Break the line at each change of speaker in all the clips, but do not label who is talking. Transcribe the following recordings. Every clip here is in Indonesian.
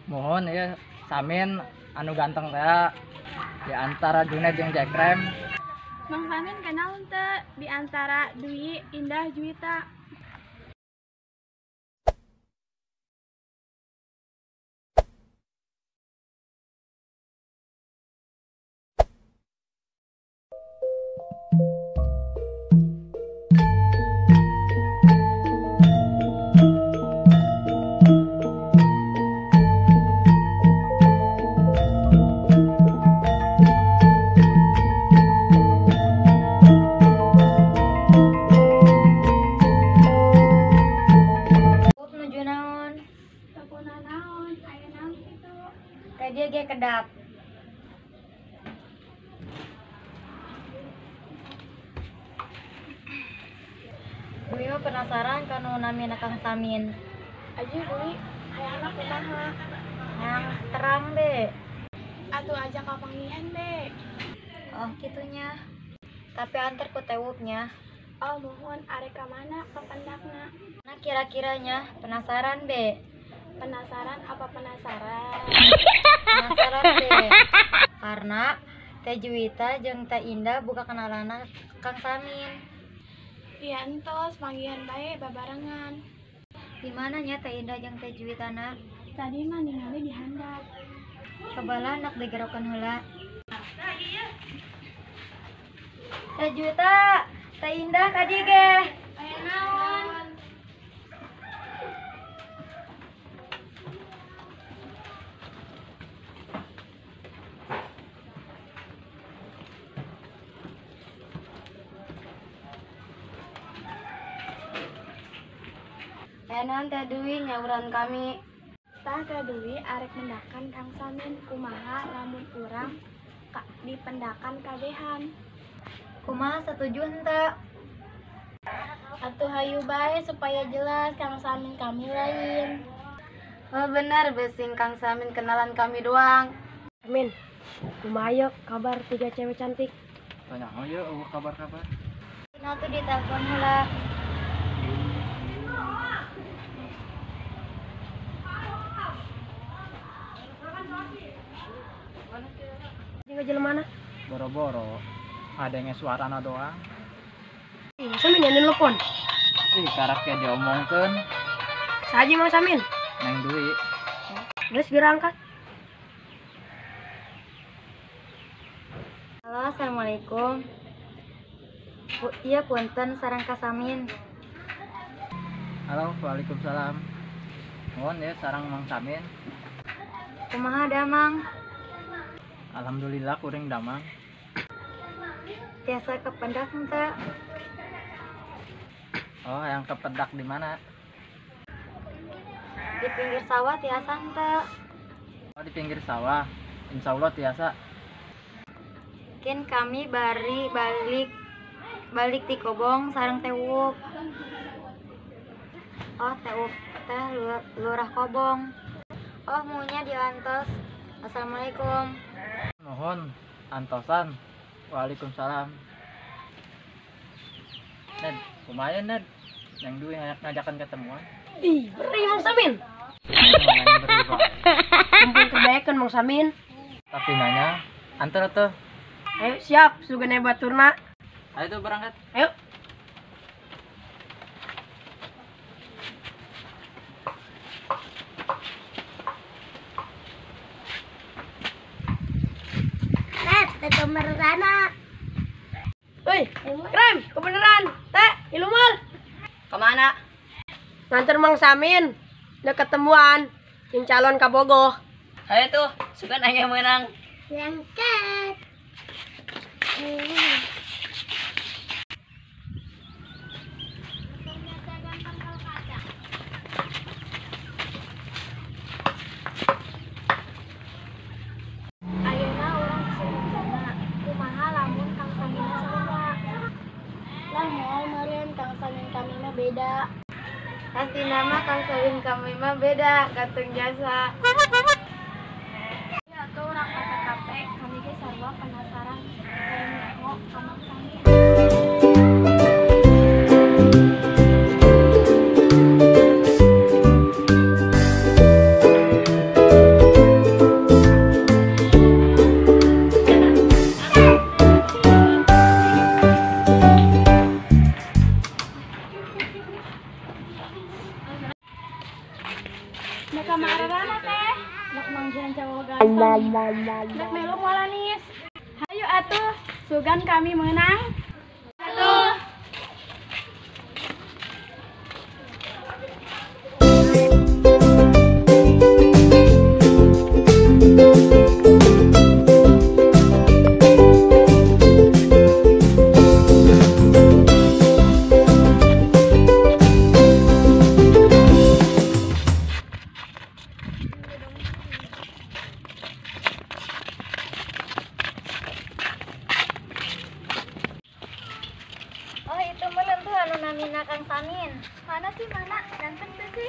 Mohon ya Samin anu ganteng teh di antara Junet jeung Jekrem.
Mang Samin kenal teu di antara Dwi, Indah, Juwita.
Nuju naon?
Tapuna naon? Aya naon kitu?
Teh dia ge kedap. Dwi mah penasaran kanu namina Kang Samin.
Aja Dwi, hayangna kumaha?
Yang terang deh.
Atuh aja ka panggihan deh.
Oh gitunya. Tapi antar ku tewupnya.
Oh mohon arek ka mana ka pendakna?
Nah kira-kiranya penasaran be.
Penasaran apa penasaran?
Penasaran be. Karena Teh Juwita jeung Teh Indah buka kenalana Kang Samin.
Iya entos panggihan bae babarengan.
Di mananya Teh Indah jeung Teh Juwitana?
Tadi mah ningali di handap.
Kebala nak digerokan heula. Teh Juwita, Teh Indah tadi ge.
Aya naon?
Enan Teh Dwi nyauran kami.
Tah Teh Dwi arek mendakan Kang Samin kumaha lamun urang di pendakan kabehan.
Kumaha setuju henteu?
Atuh hayu bae supaya jelas Kang Samin kami lain.
Oh benar besing Kang Samin kenalan kami doang.
Samin, kumaha yuk kabar 3 cewek cantik?
Tanya ya kabar-kabar.
Nah tuh ditelepon heula.
Jeung jelema mana?
Boro-boro ada yang suarana doang.
Samin yang nelpon.
Ih karakter diomongkeun
Saji Mang Samin.
Neng Dwi.
Geus geura angkat.
Halo, assalamualaikum. Iya punten sareng Kang Samin.
Halo, waalaikumsalam. Mohon ya sarang Mang Samin.
Kumaha da Mang?
Alhamdulillah kuring damang.
Tiasa kependak henteu?
Oh, yang kepedak di mana?
Di pinggir sawah tiasa henteu?
Oh, di pinggir sawah. Insya Allah tiasa.
Kin kami balik di Kobong sareng Tewup. Oh Tewup teh lurah Kobong. Oh munya diantos. Assalamualaikum.
Mohon antosan. Waalaikumsalam. Ned, kumaha Ned? Yang Dwi ngajakan ketemuan.
Ih, beri Mang Samin.
Namanya berdua.
Kumpul kebayakan Mang Samin.
Tapi nanya, antar tuh.
Ayo siap, sugene baturna.
Ayo tuh berangkat.
Ayo. Kebeneran. Woi, Krem, kebeneran. Teh, Ilumul.
Kemana?
Nganter Mang Samin. Udah ketemuan. Yang calon kabogoh.
Ayo tuh, suka nanya menang.
Berangkat. Ayeuna urang kesulitan. Kumaha lamun Kang Samin sama. Lah moal meureun Kang Samin kami mah beda.
Pasti nama Kang Samin kami mah beda, gantung jasa.
Ya tuh urang KTKP kami ge sarua penasaran. Kayak nyaho ka Mang Samin. Nararana teh. Nak manggihan cowok ganteng. Nak melu molanis. Hayu atuh, sugan kami menang. Atuh.
Oh itu meuneun tuh anu namina Kang Samin.
Mana sih mana? Ganteng tuh sih.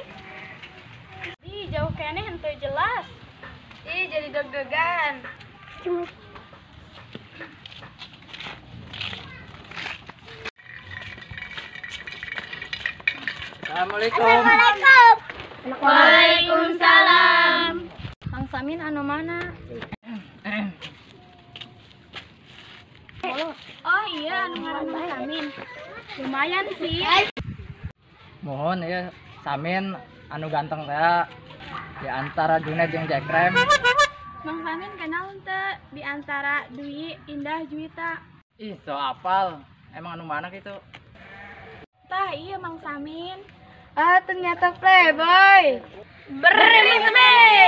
Ih, jauh kene henteu jelas.
Ih jadi deg-degan.
Assalamualaikum.
Waalaikumsalam. Kang Samin anu mana? Oh iya, anu ngaran Kang Samin. Lumayan sih.
Mohon ya Samin anu ganteng teh di antara Junaid jeung Jekrem.
Mang Samin kenal teu di antara Dwi, Indah, Juwita.
Ih, so apal. Emang anu mana gitu?
Tah iya Mang Samin.
Ah ternyata playboy.
Beremang Samin.